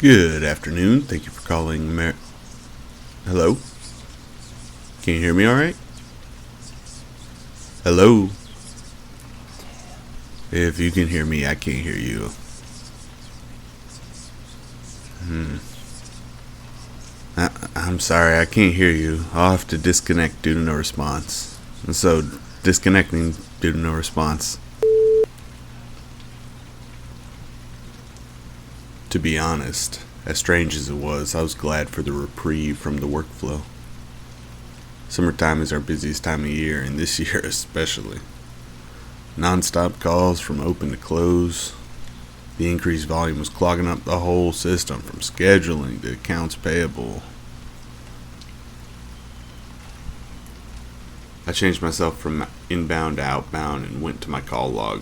Good afternoon. Thank you for calling Hello? Can you hear me alright? Hello? If you can hear me, I can't hear you. I'm sorry, I can't hear you. I'll have to disconnect due to no response. And so, disconnecting due to no response. To be honest, as strange as it was, I was glad for the reprieve from the workflow. Summertime is our busiest time of year, and this year especially. Non-stop calls from open to close. The increased volume was clogging up the whole system, from scheduling to accounts payable. I changed myself from inbound to outbound and went to my call log.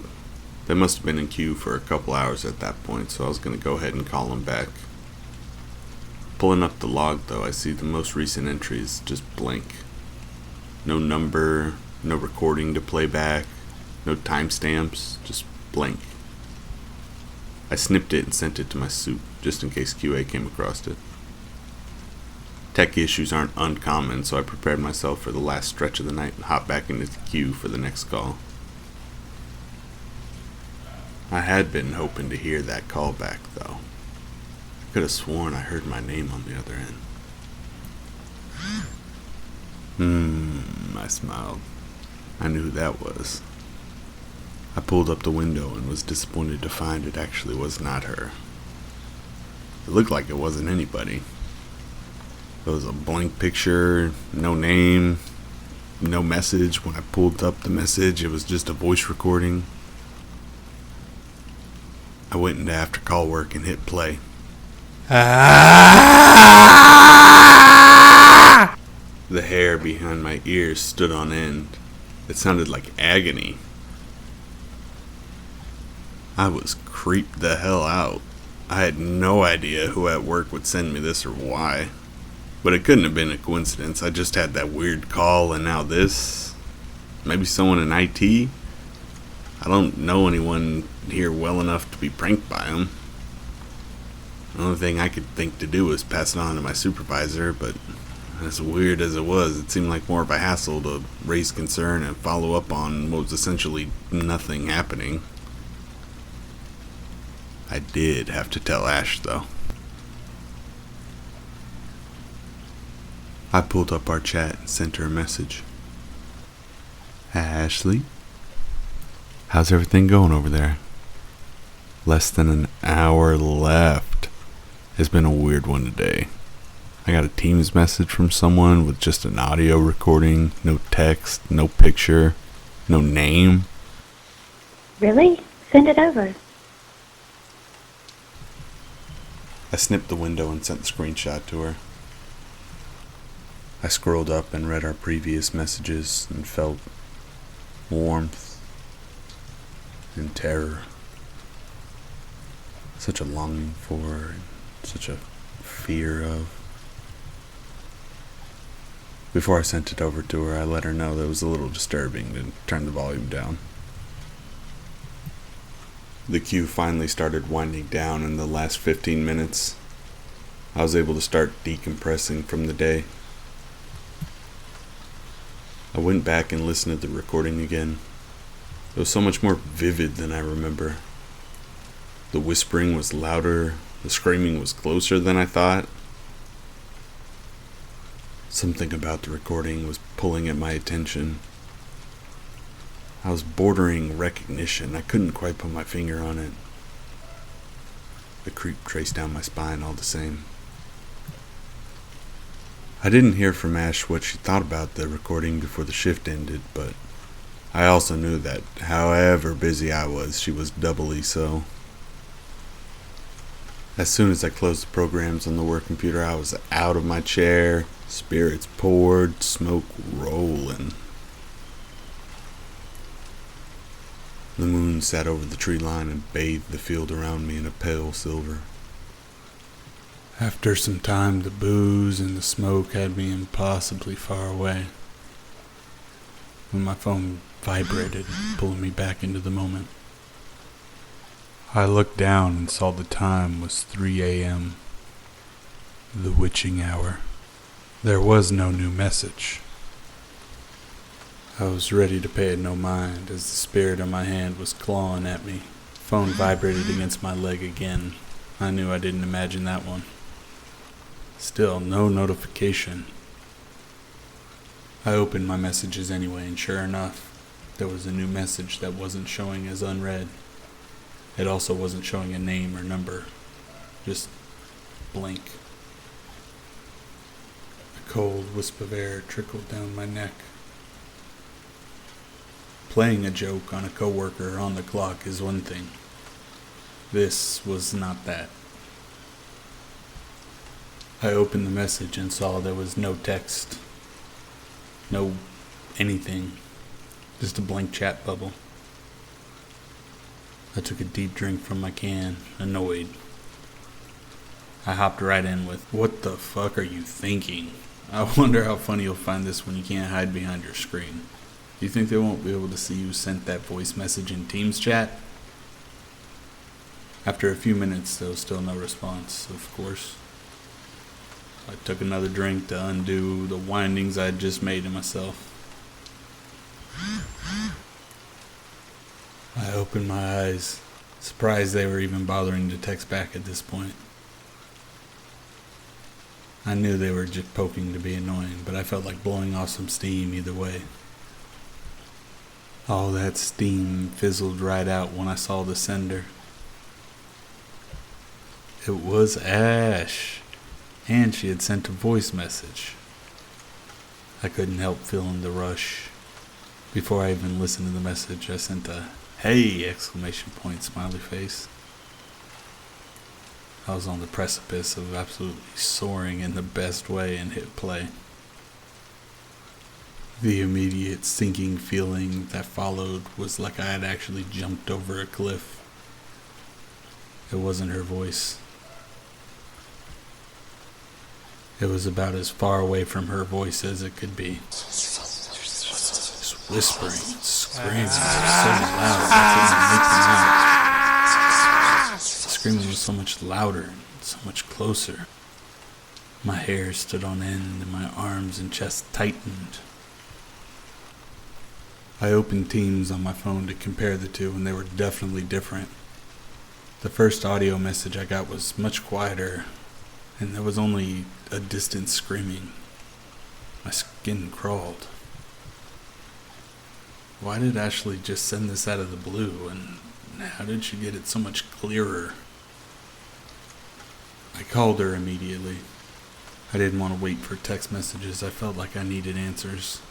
They must have been in queue for a couple hours at that point, so I was going to go ahead and call them back. Pulling up the log, though, I see the most recent entries just blank. No number, no recording to play back, no timestamps, just blank. I snipped it and sent it to my soup, just in case QA came across it. Tech issues aren't uncommon, so I prepared myself for the last stretch of the night and hopped back into the queue for the next call. I had been hoping to hear that call back, though. I could have sworn I heard my name on the other end. I smiled. I knew who that was. I pulled up the window and was disappointed to find it actually was not her. It looked like it wasn't anybody. It was a blank picture, no name, no message. When I pulled up the message, it was just a voice recording. I went into after call work and hit play. The hair behind my ears stood on end. It sounded like agony. I was creeped the hell out. I had no idea who at work would send me this or why. But it couldn't have been a coincidence. I just had that weird call and now this. Maybe someone in IT? I don't know anyone here well enough to be pranked by them. The only thing I could think to do was pass it on to my supervisor, but as weird as it was, it seemed like more of a hassle to raise concern and follow up on what was essentially nothing happening. I did have to tell Ash, though. I pulled up our chat and sent her a message. Ashley? How's everything going over there? Less than an hour left. It's been a weird one today. I got a Teams message from someone with just an audio recording, no text, no picture, no name. Really? Send it over. I snipped the window and sent the screenshot to her. I scrolled up and read our previous messages and felt warmth and terror. Such a longing for, and such a fear of. Before I sent it over to her, I let her know that it was a little disturbing to turn the volume down. The queue finally started winding down in the last 15 minutes. I was able to start decompressing from the day. I went back and listened to the recording again. It was so much more vivid than I remember. The whispering was louder, the screaming was closer than I thought. Something about the recording was pulling at my attention. I was bordering recognition. I couldn't quite put my finger on it. The creep traced down my spine all the same. I didn't hear from Ash what she thought about the recording before the shift ended, but I also knew that however busy I was, she was doubly so. As soon as I closed the programs on the work computer, I was out of my chair, spirits poured, smoke rolling. The moon sat over the tree line and bathed the field around me in a pale silver. After some time, the booze and the smoke had me impossibly far away. When my phone vibrated, pulling me back into the moment. I looked down and saw the time was 3 a.m. The witching hour. There was no new message. I was ready to pay it no mind as the spirit on my hand was clawing at me. Phone vibrated against my leg again. I knew I didn't imagine that one. Still, no notification. I opened my messages anyway, and sure enough, there was a new message that wasn't showing as unread. It also wasn't showing a name or number. Just blank. A cold wisp of air trickled down my neck. Playing a joke on a coworker on the clock is one thing. This was not that. I opened the message and saw there was no text. No anything. Just a blank chat bubble. I took a deep drink from my can, annoyed. I hopped right in with, "What the fuck are you thinking? I wonder how funny you'll find this when you can't hide behind your screen. Do you think they won't be able to see you sent that voice message in Teams chat?" After a few minutes, there was still no response, of course. I took another drink to undo the windings I had just made to myself. I opened my eyes, surprised they were even bothering to text back at this point. I knew they were just poking to be annoying, but I felt like blowing off some steam either way. All that steam fizzled right out when I saw the sender. It was Ash, and she had sent a voice message. I couldn't help feeling the rush. Before I even listened to the message, I sent a "Hey!" exclamation point smiley face. I was on the precipice of absolutely soaring in the best way and hit play. The immediate sinking feeling that followed was like I had actually jumped over a cliff. It wasn't her voice. It was about as far away from her voice as it could be. Just whispering and screaming was so loud I couldn't make them out. The screaming was so much louder and so much closer. My hair stood on end and my arms and chest tightened. I opened Teams on my phone to compare the two, and they were definitely different. The first audio message I got was much quieter, and there was only a distant screaming. My skin crawled. Why did Ashley just send this out of the blue, and how did she get it so much clearer? I called her immediately. I didn't want to wait for text messages. I felt like I needed answers.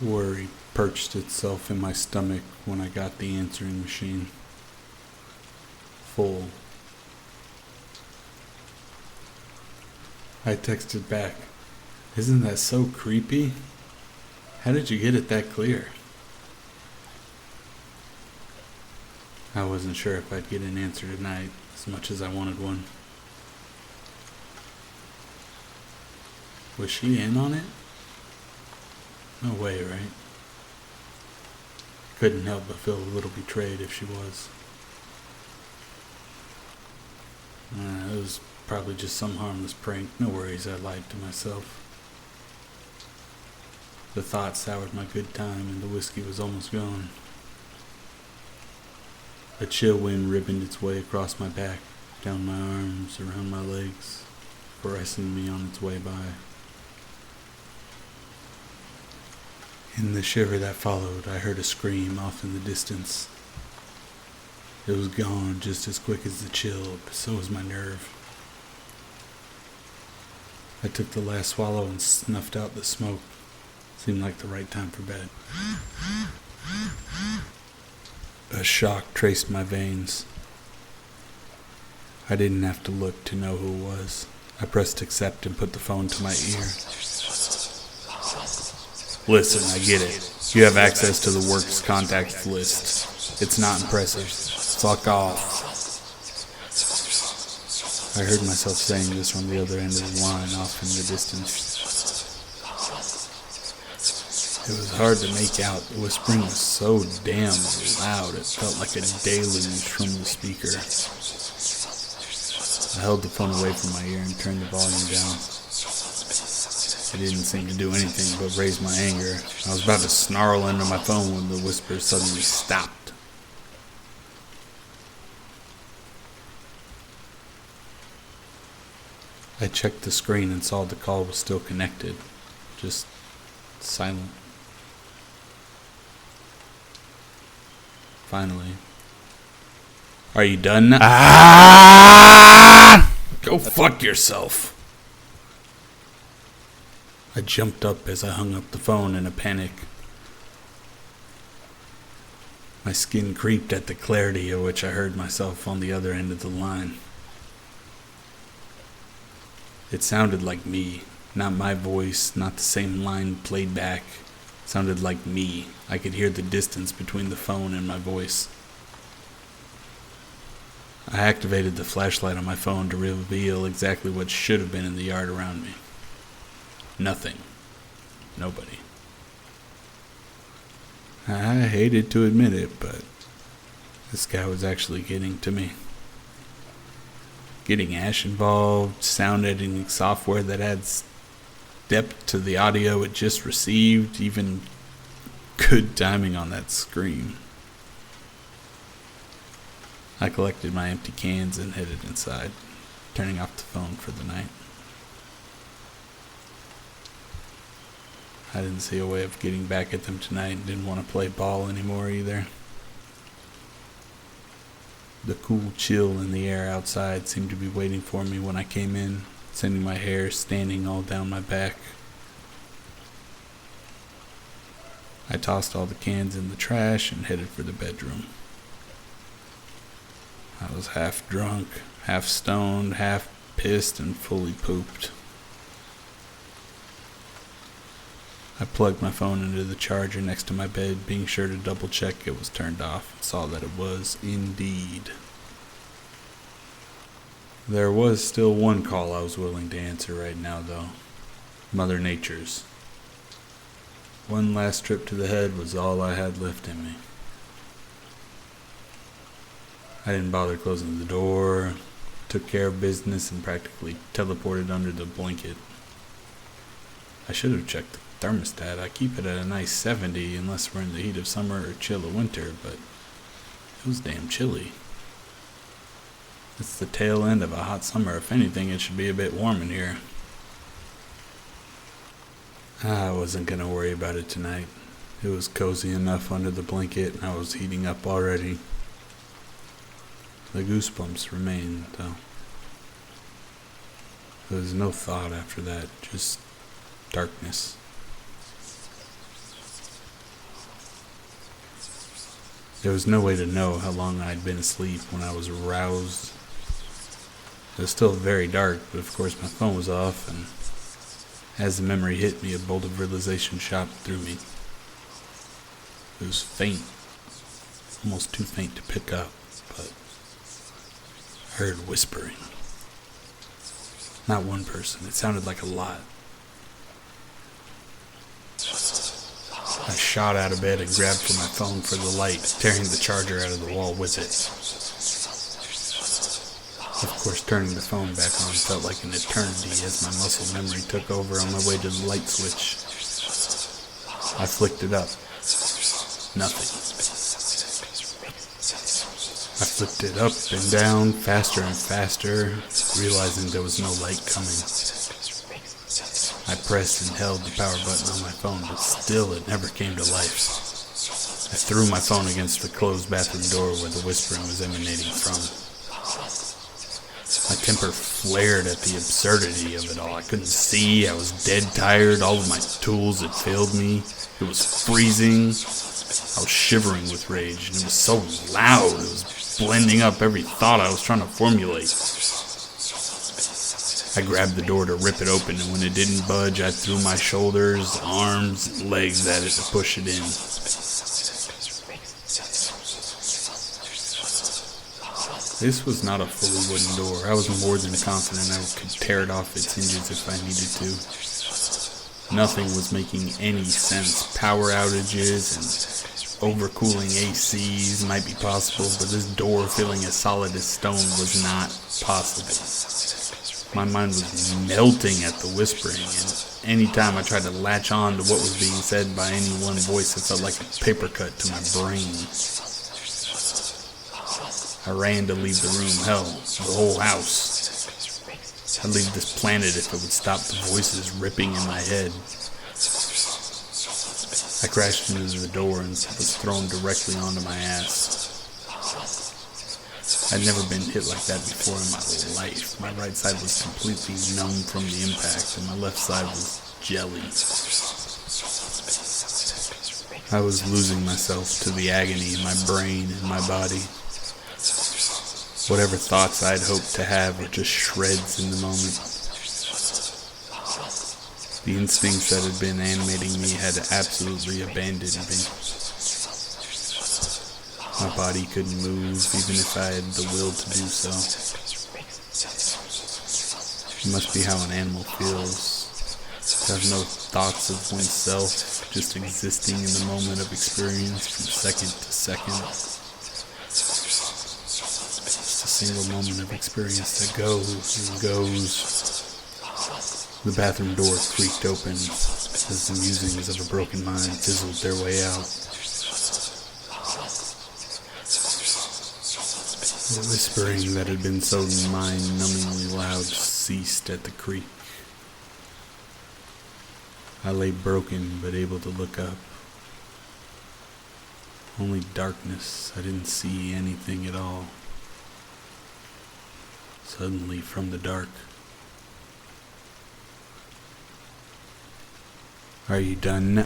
Worry perched itself in my stomach when I got the answering machine. Full. I texted back, "Isn't that so creepy? How did you get it that clear?" I wasn't sure if I'd get an answer tonight as much as I wanted one. Was she in on it? No way, right? Couldn't help but feel a little betrayed if she was. It was probably just some harmless prank. No worries, I lied to myself. The thought soured my good time and the whiskey was almost gone. A chill wind ribboned its way across my back, down my arms, around my legs, caressing me on its way by. In the shiver that followed, I heard a scream off in the distance. It was gone just as quick as the chill, but so was my nerve. I took the last swallow and snuffed out the smoke. Seemed like the right time for bed. A shock traced my veins. I didn't have to look to know who it was. I pressed accept and put the phone to my ear. "Listen, I get it. You have access to the works contacts list. It's not impressive. Fuck off." I heard myself saying this from the other end of the line off in the distance. It was hard to make out. The whispering was so damn loud, it felt like a deluge from the speaker. I held the phone away from my ear and turned the volume down. It didn't seem to do anything but raise my anger. I was about to snarl into my phone when the whisper suddenly stopped. I checked the screen and saw the call was still connected, just silent. Finally. Are you done now? Go fuck yourself. I jumped up as I hung up the phone in a panic. My skin creeped at the clarity of which I heard myself on the other end of the line. It sounded like me, not my voice, not the same line played back. It sounded like me. I could hear the distance between the phone and my voice. I activated the flashlight on my phone to reveal exactly what should have been in the yard around me. Nothing. Nobody. I hated to admit it, but this guy was actually getting to me. Getting Ash involved, sound editing software that adds depth to the audio it just received, even good timing on that scream. I collected my empty cans and headed inside, turning off the phone for the night. I didn't see a way of getting back at them tonight and didn't want to play ball anymore either. The cool chill in the air outside seemed to be waiting for me when I came in, sending my hair standing all down my back. I tossed all the cans in the trash and headed for the bedroom. I was half drunk, half stoned, half pissed, and fully pooped. I plugged my phone into the charger next to my bed, being sure to double check it was turned off, and saw that it was indeed. There was still one call I was willing to answer right now, though. Mother Nature's. One last trip to the head was all I had left in me. I didn't bother closing the door, took care of business, and practically teleported under the blanket. I should have checked the thermostat. I keep it at a nice 70 unless we're in the heat of summer or chill of winter, but it was damn chilly. It's the tail end of a hot summer. If anything, it should be a bit warm in here. I wasn't going to worry about it tonight. It was cozy enough under the blanket and I was heating up already. The goosebumps remained, though. There was no thought after that, just darkness. There was no way to know how long I'd been asleep when I was aroused. It was still very dark, but of course my phone was off, and as the memory hit me, a bolt of realization shot through me. It was faint, almost too faint to pick up, but I heard whispering. Not one person, it sounded like a lot. I shot out of bed and grabbed for my phone for the light, tearing the charger out of the wall with it. Of course, turning the phone back on felt like an eternity as my muscle memory took over on my way to the light switch. I flicked it up. Nothing. I flicked it up and down, faster and faster, realizing there was no light coming. I pressed and held the power button on my phone, but still it never came to life. I threw my phone against the closed bathroom door where the whispering was emanating from. My temper flared at the absurdity of it all. I couldn't see, I was dead tired, all of my tools had failed me, it was freezing, I was shivering with rage, and it was so loud, it was blending up every thought I was trying to formulate. I grabbed the door to rip it open, and when it didn't budge, I threw my shoulders, arms, legs at it to push it in. This was not a fully wooden door. I was more than confident I could tear it off its hinges if I needed to. Nothing was making any sense. Power outages and overcooling ACs might be possible, but this door feeling as solid as stone was not possible. My mind was melting at the whispering, and anytime I tried to latch on to what was being said by any one voice, it felt like a paper cut to my brain. I ran to leave the room, hell, the whole house. I'd leave this planet if it would stop the voices ripping in my head. I crashed into the door and was thrown directly onto my ass. I'd never been hit like that before in my life. My right side was completely numb from the impact, and my left side was jelly. I was losing myself to the agony in my brain and my body. Whatever thoughts I'd hoped to have were just shreds in the moment. The instincts that had been animating me had absolutely abandoned me. My body couldn't move, even if I had the will to do so. It must be how an animal feels. To have no thoughts of oneself, just existing in the moment of experience from second to second. Just a single moment of experience that goes and goes. The bathroom door creaked open as the musings of a broken mind fizzled their way out. The whispering that had been so mind-numbingly loud ceased at the creak. I lay broken but able to look up. Only darkness. I didn't see anything at all. Suddenly, from the dark, "Are you done now?"